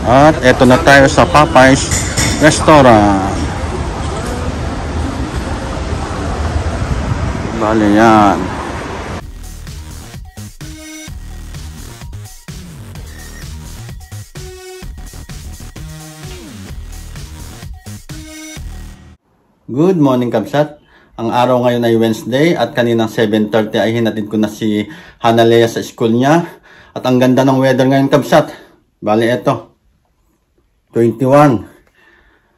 At eto na tayo sa Popeyes Restaurant. Bale yan. Good morning, Kabsat. Ang araw ngayon ay Wednesday at kaninang 7:30 ay hinatid ko na si Hanalea sa school niya. At ang ganda ng weather ngayon, Kabsat. Bale eto, 21.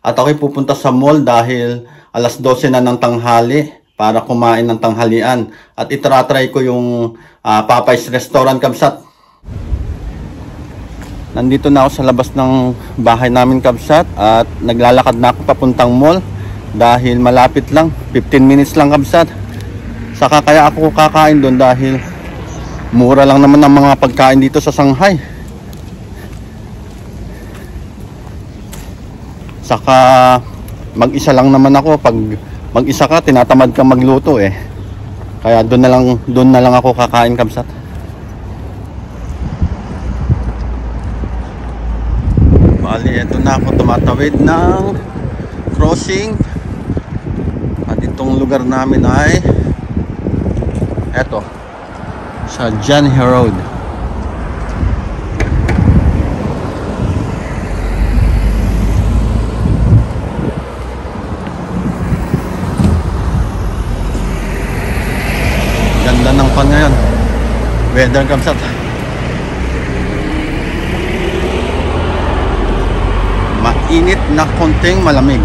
At ako'y pupunta sa mall dahil alas 12 na ng tanghali para kumain ng tanghalian. At itratry ko yung Popeyes Restaurant, Kabsat. Nandito na ako sa labas ng bahay namin, Kabsat. At naglalakad na ako papuntang mall dahil malapit lang, 15 minutes lang, Kabsat. Saka kaya ako kakain doon dahil mura lang naman ang mga pagkain dito sa Shanghai. Saka mag-isa lang naman ako. Pag mag-isa ka, tinatamad ka magluto eh. Kaya doon na lang ako kakain, Kabsat. Bali, eto na ako tumatawid ng crossing. At itong lugar namin ay eto, sa Jianhe Road. Ganda ng pan ngayon. Weather, Kabsat. Mainit na konting malamig.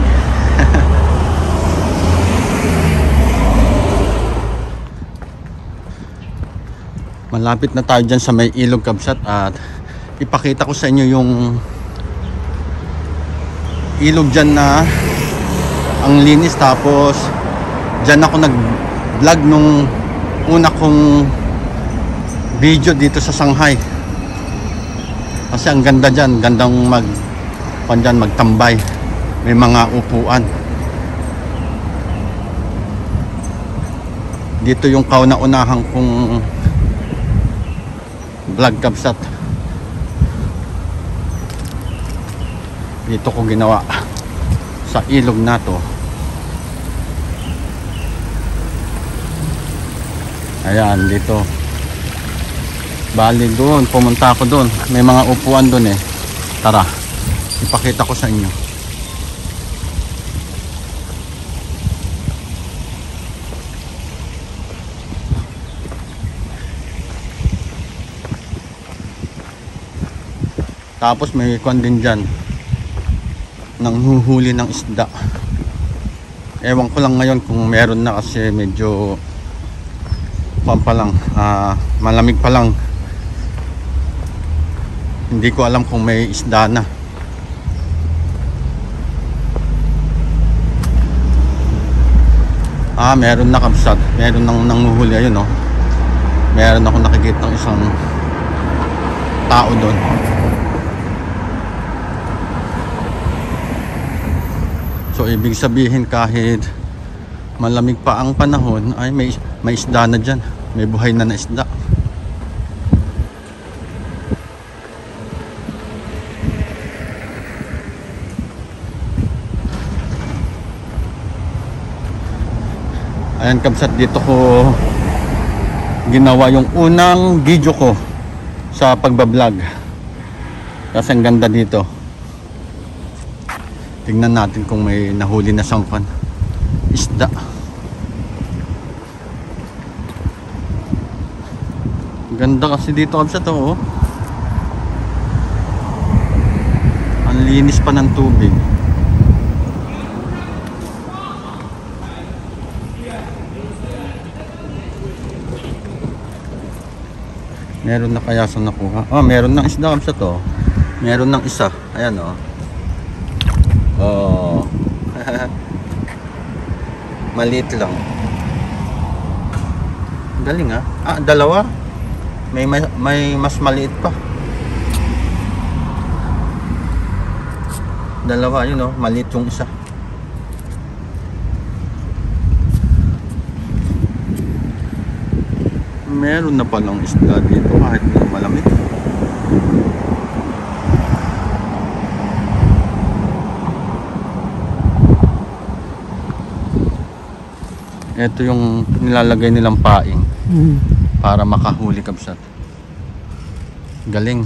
Malapit na tayo dyan sa may ilog, Kabsat. At ipakita ko sa inyo yung ilog dyan na ang linis. Tapos dyan ako nag-vlog nung una kong video dito sa Shanghai. Kasi ang ganda dyan. Gandang magtambay. May mga upuan. Dito yung kauna-unahang kong vlog, Kabsat. Dito ko ginawa sa ilog na to. Ayan, dito. Bali doon, pumunta ako doon. May mga upuan doon eh. Tara, ipakita ko sa inyo. Tapos may kwan din dyan, nanghuhuli ng isda. Ewan ko lang ngayon kung meron na kasi medyo malamig pa lang. Hindi ko alam kung may isda na. Meron na, Kabsat. Meron nang nanguhuli. Ayun, no? Meron ako nakikita ng isang tao doon. So ibig sabihin kahit malamig pa ang panahon ay may isda na dyan. May buhay na isda. Ayan, Kabsat, dito ko ginawa yung unang video ko sa pagbablog. Kasi ang ganda dito. Tingnan natin kung may nahuli na sangkan isda. Ganda kasi dito, Kabsat, oh. Ang linis pa ng tubig. Meron na kaya sa nakuha. Meron ng isda, Kabsat, oh. Meron ng isa. Ayan, oh. Oh. Maliit lang. Galing, ah. Dalawa. May mas maliit pa. Dalawa, yun, oh. Maliit yung isa. Meron na palang isda dito kahit malamig. Ito yung nilalagay nilang paing para makahuli, kabsat. Galing.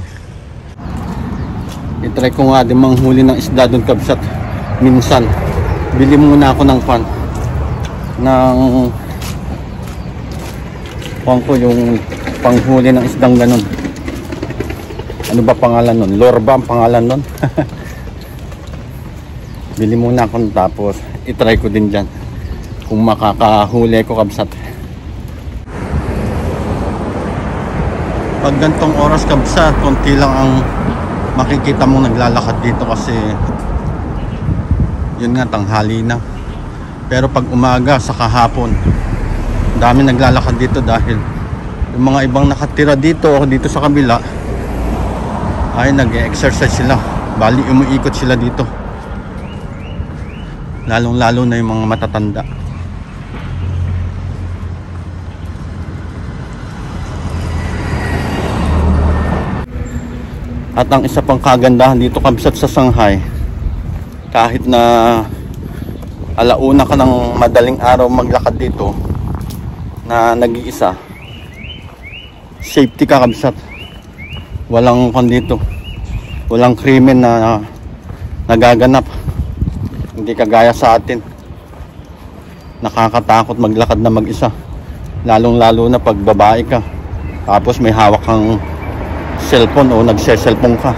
I-try ko nga din manghuli ng isda doon, kabsat. Minsan bili muna ako ng pan ng ko yung panghuli ng isdang ganun. Ano ba pangalan nun? Lorba ang pangalan nun. Bili muna ako, tapos i-try ko din dyan kung makakahuli ko, kabsat. Pag gantong oras, kabsat, konti lang ang makikita mong naglalakad dito kasi yun nga, tanghali na. Pero pag umaga sa kahapon, dami naglalakad dito dahil yung mga ibang nakatira dito o dito sa kabila ay nag-exercise sila. Bali umuikot sila dito, lalong lalo na yung mga matatanda. At ang isa pang kagandahan dito, kabsat, sa Shanghai, kahit na alauna ka ng madaling araw maglakad dito na nag-iisa, safety ka, kabsat. Walang dito, walang krimen na nagaganap. Hindi kagaya sa atin, nakakatakot maglakad na mag-isa, lalong lalo na pag babae ka tapos may hawak kang cellphone o nagse-cellphone ka.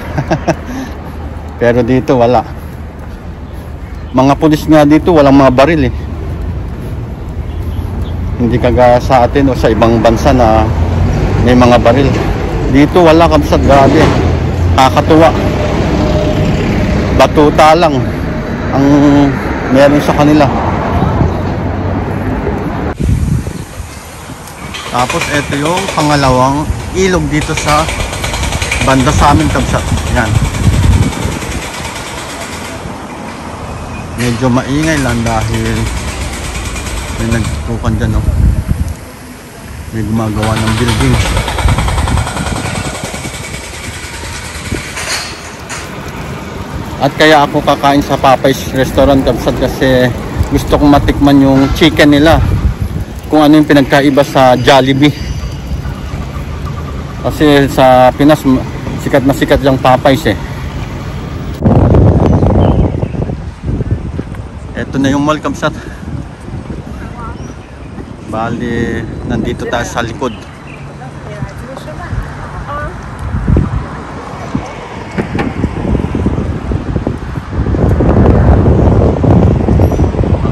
Pero dito wala. Mga pulis nga dito, walang mga baril eh. Hindi kagaya sa atin o sa ibang bansa na may mga baril. Dito wala, kabsat. Grabe, kakatuwa. Batuta lang ang meron sa kanila. Tapos ito yung pangalawang ilog dito sa banda sa amin, kabsat. Yan. Medyo maingay lang dahil may nagtutukan dyan, no? May gumagawa ng building. At kaya ako kakain sa Popeyes restaurant, kabsat, kasi gusto kong matikman yung chicken nila, kung ano yung pinagkaiba sa Jollibee. Kasi sa Pinas sikat na sikat yung Popeyes eh. Ito na yung mall, kabsat. Bali, nandito tayo sa likod.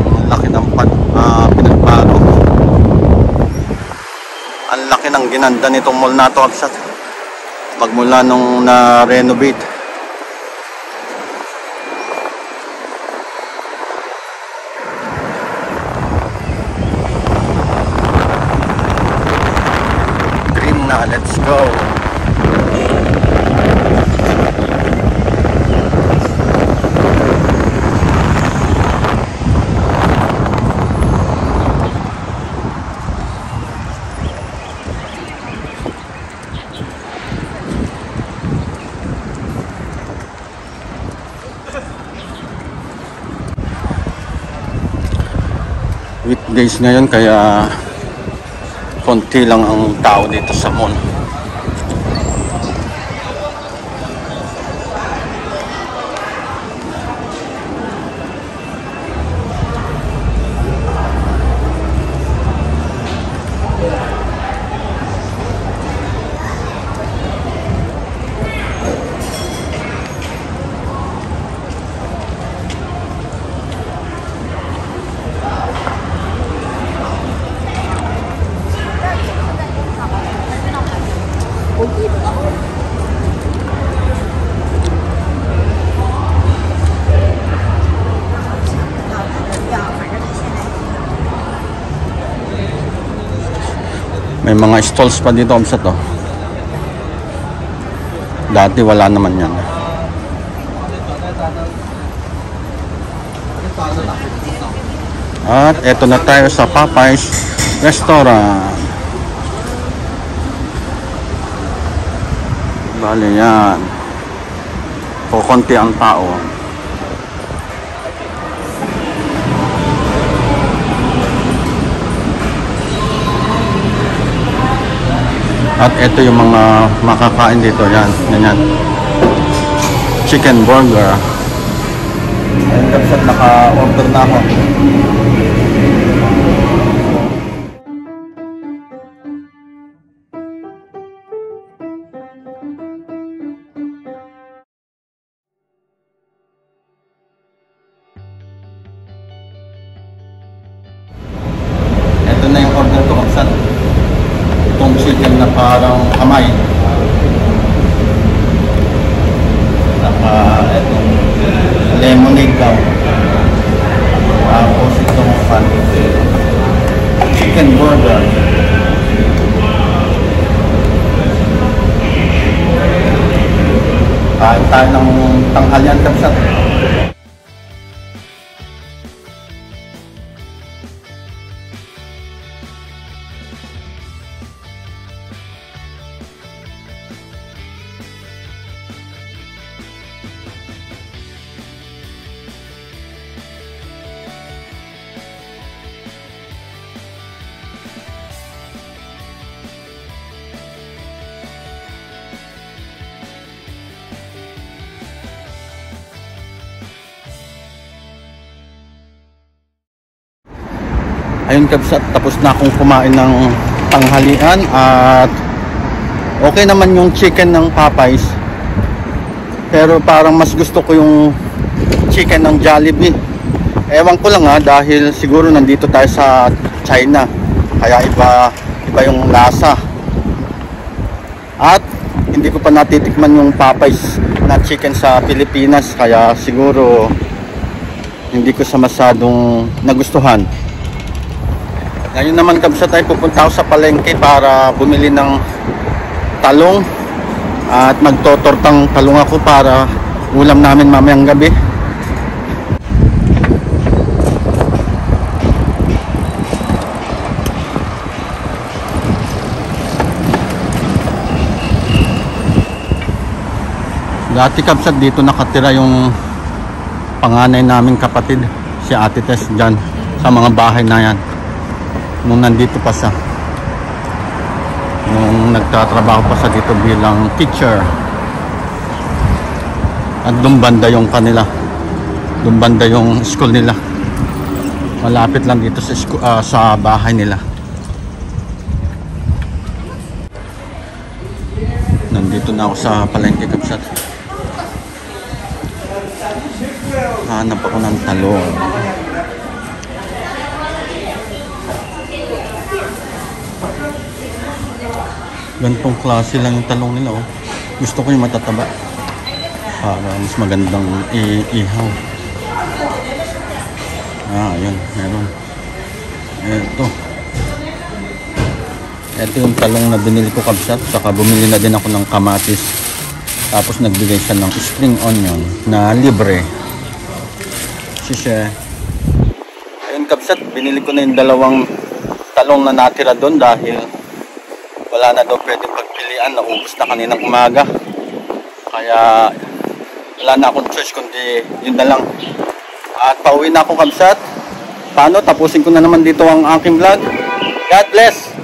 Ang laki ng pinagbago. Ang laki ng ginanda nitong mall na to, kabsat. Magmula nung na-renovate. Let's go. Weekdays ngayon kaya konti lang ang tao dito sa mall. May mga stalls pa dito, kabsat, oh. Dati wala naman yan. At eto na tayo sa Popeyes restaurant. Bale yan, kukunti ang tao. At ito yung mga makakain dito. Yan, ganyan. Chicken burger. Ayun kapsat, naka-order na ako. Ito na yung order ko kapsat. Itong chicken na parang kamay. Saka itong lemonade daw. Tapos itong chicken burger. Kain tayo ng tanghalian kapsat. Ayun kapsat, tapos na akong kumain ng tanghalian at okay naman yung chicken ng Popeyes. Pero parang mas gusto ko yung chicken ng Jollibee. Ewan ko lang dahil siguro nandito tayo sa China. Kaya iba yung lasa. At hindi ko pa natitikman yung Popeyes na chicken sa Pilipinas. Kaya siguro hindi ko sa masyadong nagustuhan. Ngayon naman kapsat tayo, pupunta ako sa palengke para bumili ng talong at magtotortang talong ako para ulam namin mamayang gabi. Dati kapsat dito nakatira yung panganay naming kapatid, si Ate Tess, dyan sa mga bahay na yan. Nung nandito pa siya, nung nagtatrabaho pa siya dito bilang teacher. At doon banda yung kanila, doon banda yung school nila, malapit lang dito sa bahay nila. Nandito na ako sa palengke kapsat. Hanap ako ng talong. Ganitong klase lang yung talong nila, oh. Gusto ko yung matataba para mas magandang ihaw. Ayun, meron. Ito yung talong na binili ko kapsat. Saka bumili na din ako ng kamatis. Tapos nagbigay siya ng spring onion na libre. Sisya. Ayun kapsat, binili ko na yung dalawang talong na natira doon dahil wala na daw pwedeng pagpilian, naubos na kaninang umaga. Kaya wala na akong choice kundi yun na lang. At pauwi na ako kapsat. Paano? Tapusin ko na naman dito ang aking vlog. God bless!